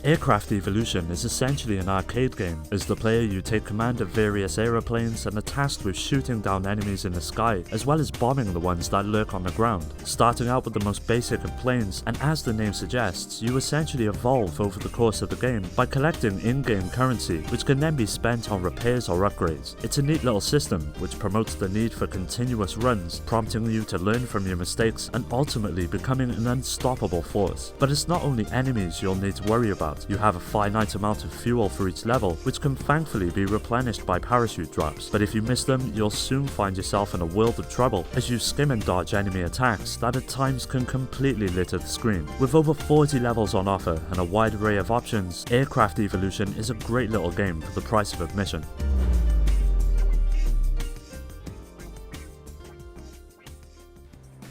Aircraft Evolution is essentially an arcade game. As the player, you take command of various aeroplanes and are tasked with shooting down enemies in the sky, as well as bombing the ones that lurk on the ground. Starting out with the most basic of planes, and as the name suggests, you essentially evolve over the course of the game by collecting in-game currency, which can then be spent on repairs or upgrades. It's a neat little system, which promotes the need for continuous runs, prompting you to learn from your mistakes and ultimately becoming an unstoppable force. But it's not only enemies you'll need to worry about. You have a finite amount of fuel for each level, which can thankfully be replenished by parachute drops, but if you miss them, you'll soon find yourself in a world of trouble as you skim and dodge enemy attacks that at times can completely litter the screen. With over 40 levels on offer and a wide array of options, Aircraft Evolution is a great little game for the price of admission.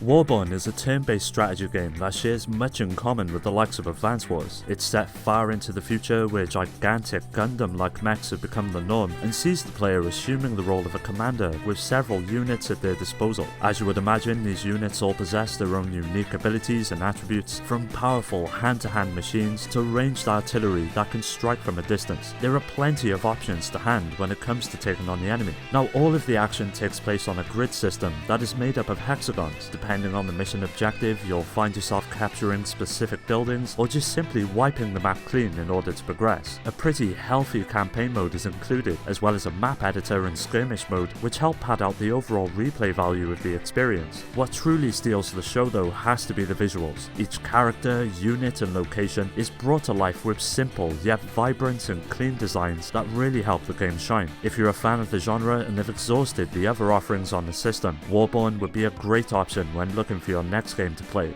Warborn is a turn-based strategy game that shares much in common with the likes of Advance Wars. It's set far into the future where gigantic Gundam-like mechs have become the norm and sees the player assuming the role of a commander with several units at their disposal. As you would imagine, these units all possess their own unique abilities and attributes, from powerful hand-to-hand machines to ranged artillery that can strike from a distance. There are plenty of options to hand when it comes to taking on the enemy. Now, all of the action takes place on a grid system that is made up of hexagons. Depending on the mission objective, you'll find yourself capturing specific buildings or just simply wiping the map clean in order to progress. A pretty healthy campaign mode is included, as well as a map editor and skirmish mode, which help pad out the overall replay value of the experience. What truly steals the show though has to be the visuals. Each character, unit and location is brought to life with simple yet vibrant and clean designs that really help the game shine. If you're a fan of the genre and have exhausted the other offerings on the system, Warborn would be a great option when looking for your next game to play.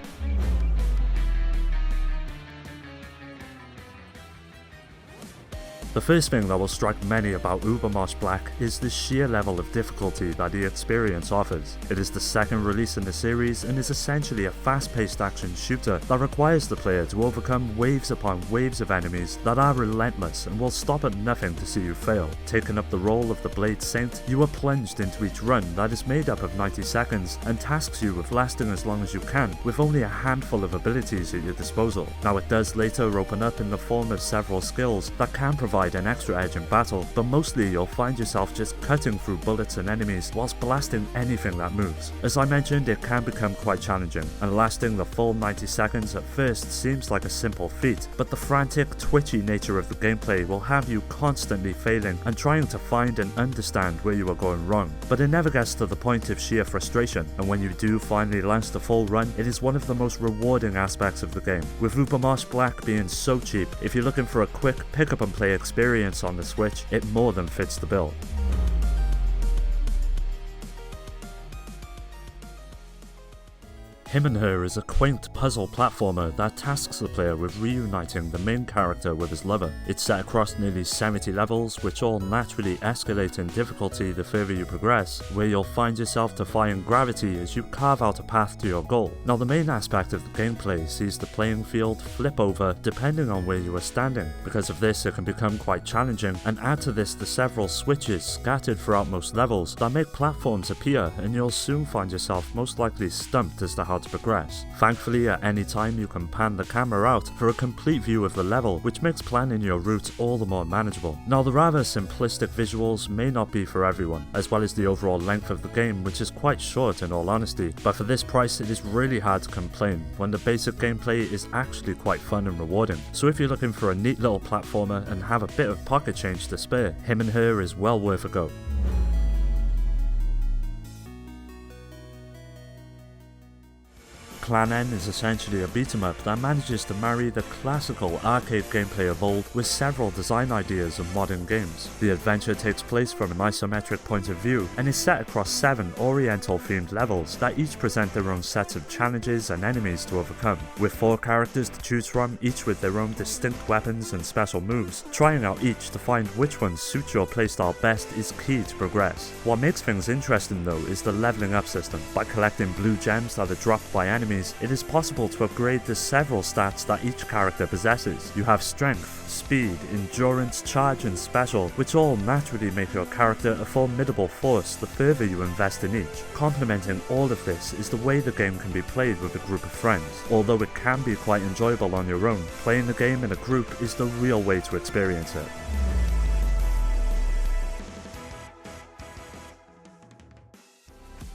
The first thing that will strike many about Ubermarsch Black is the sheer level of difficulty that the experience offers. It is the second release in the series and is essentially a fast-paced action shooter that requires the player to overcome waves upon waves of enemies that are relentless and will stop at nothing to see you fail. Taking up the role of the Blade Saint, you are plunged into each run that is made up of 90 seconds and tasks you with lasting as long as you can, with only a handful of abilities at your disposal. Now, it does later open up in the form of several skills that can provide an extra edge in battle, but mostly you'll find yourself just cutting through bullets and enemies whilst blasting anything that moves. As I mentioned, it can become quite challenging, and lasting the full 90 seconds at first seems like a simple feat, but the frantic, twitchy nature of the gameplay will have you constantly failing and trying to find and understand where you are going wrong. But it never gets to the point of sheer frustration, and when you do finally launch the full run, it is one of the most rewarding aspects of the game. With Ubermarsch Black being so cheap, if you're looking for a quick pick-up-and-play experience on the Switch, it more than fits the bill. Him and Her is a quaint puzzle platformer that tasks the player with reuniting the main character with his lover. It's set across nearly 70 levels, which all naturally escalate in difficulty the further you progress, where you'll find yourself defying gravity as you carve out a path to your goal. Now, the main aspect of the gameplay sees the playing field flip over depending on where you are standing. Because of this, it can become quite challenging, and add to this the several switches scattered throughout most levels that make platforms appear, and you'll soon find yourself most likely stumped as to how to progress. Thankfully, at any time you can pan the camera out for a complete view of the level, which makes planning your route all the more manageable. Now, the rather simplistic visuals may not be for everyone, as well as the overall length of the game, which is quite short in all honesty, but for this price it is really hard to complain when the basic gameplay is actually quite fun and rewarding. So if you're looking for a neat little platformer and have a bit of pocket change to spare, Him and Her is well worth a go. Clan N is essentially a beat-em-up that manages to marry the classical arcade gameplay of old with several design ideas of modern games. The adventure takes place from an isometric point of view and is set across 7 oriental-themed levels that each present their own sets of challenges and enemies to overcome. With 4 characters to choose from, each with their own distinct weapons and special moves, trying out each to find which ones suit your playstyle best is key to progress. What makes things interesting though is the leveling up system. By collecting blue gems that are dropped by enemies, enemies, it is possible to upgrade the several stats that each character possesses. You have strength, speed, endurance, charge and special, which all naturally make your character a formidable force the further you invest in each. Complementing all of this is the way the game can be played with a group of friends. Although it can be quite enjoyable on your own, playing the game in a group is the real way to experience it.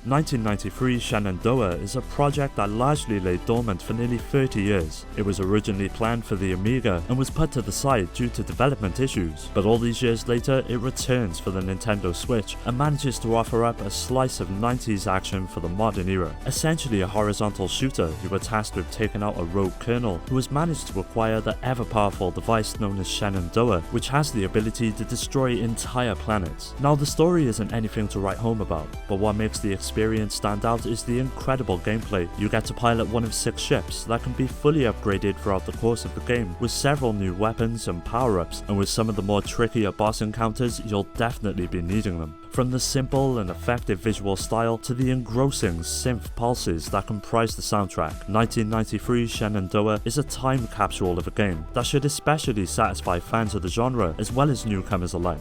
1993 Shenandoah is a project that largely lay dormant for nearly 30 years. It was originally planned for the Amiga and was put to the side due to development issues, but all these years later it returns for the Nintendo Switch and manages to offer up a slice of 90s action for the modern era. Essentially a horizontal shooter, you were tasked with taking out a rogue colonel who has managed to acquire the ever-powerful device known as Shenandoah, which has the ability to destroy entire planets. Now the story isn't anything to write home about, but what makes the experience stand out is the incredible gameplay. You get to pilot one of 6 ships that can be fully upgraded throughout the course of the game, with several new weapons and power-ups, and with some of the more trickier boss encounters you'll definitely be needing them. From the simple and effective visual style to the engrossing synth pulses that comprise the soundtrack, 1993 Shenandoah is a time capsule of a game that should especially satisfy fans of the genre as well as newcomers alike.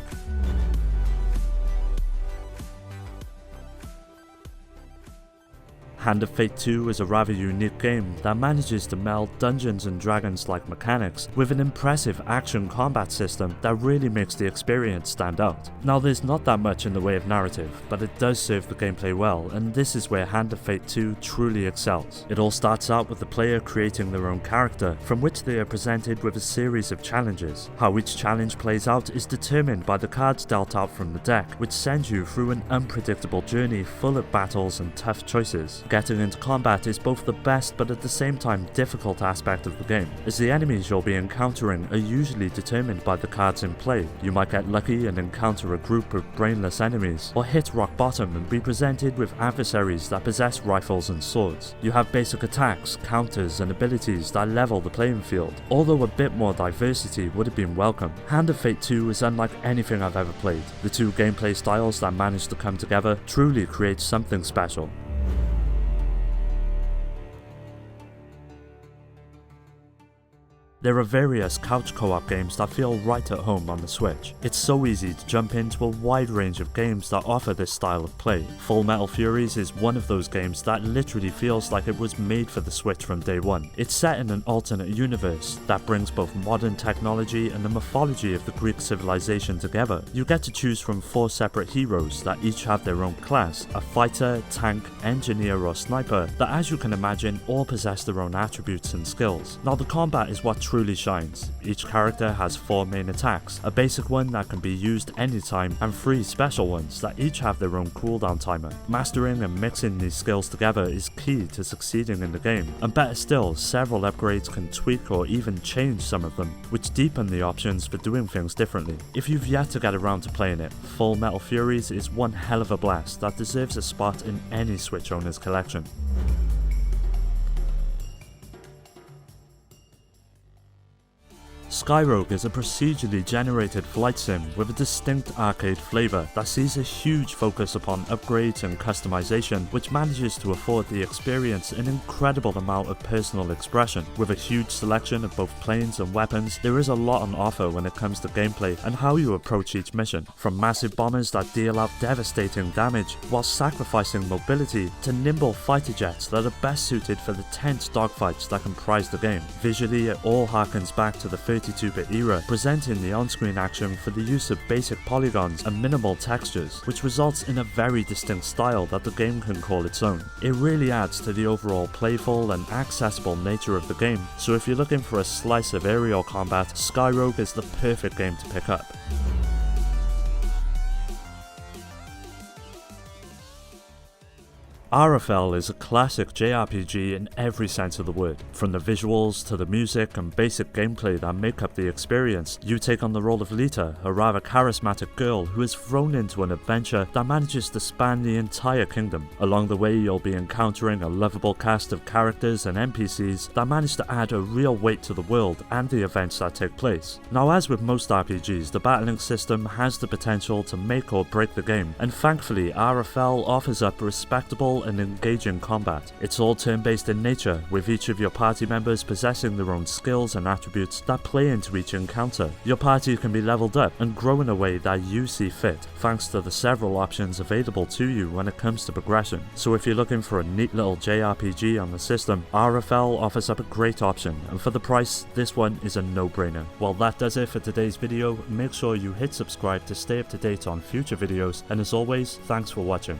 Hand of Fate 2 is a rather unique game that manages to meld Dungeons and Dragons-like mechanics with an impressive action combat system that really makes the experience stand out. Now there's not that much in the way of narrative, but it does serve the gameplay well, and this is where Hand of Fate 2 truly excels. It all starts out with the player creating their own character, from which they are presented with a series of challenges. How each challenge plays out is determined by the cards dealt out from the deck, which sends you through an unpredictable journey full of battles and tough choices. Getting into combat is both the best but at the same time difficult aspect of the game, as the enemies you'll be encountering are usually determined by the cards in play. You might get lucky and encounter a group of brainless enemies, or hit rock bottom and be presented with adversaries that possess rifles and swords. You have basic attacks, counters and abilities that level the playing field, although a bit more diversity would have been welcome. Hand of Fate 2 is unlike anything I've ever played. The two gameplay styles that manage to come together truly create something special. There are various couch co-op games that feel right at home on the Switch. It's so easy to jump into a wide range of games that offer this style of play. Full Metal Furies is one of those games that literally feels like it was made for the Switch from day one. It's set in an alternate universe that brings both modern technology and the mythology of the Greek civilization together. You get to choose from 4 separate heroes that each have their own class, a fighter, tank, engineer or sniper, that as you can imagine all possess their own attributes and skills. Now the combat is what truly shines. Each character has 4 main attacks, a basic one that can be used anytime and 3 special ones that each have their own cooldown timer. Mastering and mixing these skills together is key to succeeding in the game, and better still, several upgrades can tweak or even change some of them, which deepen the options for doing things differently. If you've yet to get around to playing it, Full Metal Furies is one hell of a blast that deserves a spot in any Switch owner's collection. Skyrogue is a procedurally generated flight sim with a distinct arcade flavour that sees a huge focus upon upgrades and customization, which manages to afford the experience an incredible amount of personal expression. With a huge selection of both planes and weapons, there is a lot on offer when it comes to gameplay and how you approach each mission, from massive bombers that deal out devastating damage while sacrificing mobility, to nimble fighter jets that are best suited for the tense dogfights that comprise the game. Visually, it all harkens back to the 32-bit era, presenting the on-screen action for the use of basic polygons and minimal textures, which results in a very distinct style that the game can call its own. It really adds to the overall playful and accessible nature of the game, so if you're looking for a slice of aerial combat, Skyrogue is the perfect game to pick up. Arafel is a classic JRPG in every sense of the word. From the visuals to the music and basic gameplay that make up the experience, you take on the role of Lita, a rather charismatic girl who is thrown into an adventure that manages to span the entire kingdom. Along the way, you'll be encountering a lovable cast of characters and NPCs that manage to add a real weight to the world and the events that take place. Now, as with most RPGs, the battling system has the potential to make or break the game, and thankfully Arafel offers up a respectable and engaging combat. It's all turn-based in nature, with each of your party members possessing their own skills and attributes that play into each encounter. Your party can be leveled up and grow in a way that you see fit, thanks to the several options available to you when it comes to progression. So if you're looking for a neat little JRPG on the system, RFL offers up a great option, and for the price, this one is a no-brainer. Well, that does it for today's video. Make sure you hit subscribe to stay up to date on future videos, and as always, thanks for watching.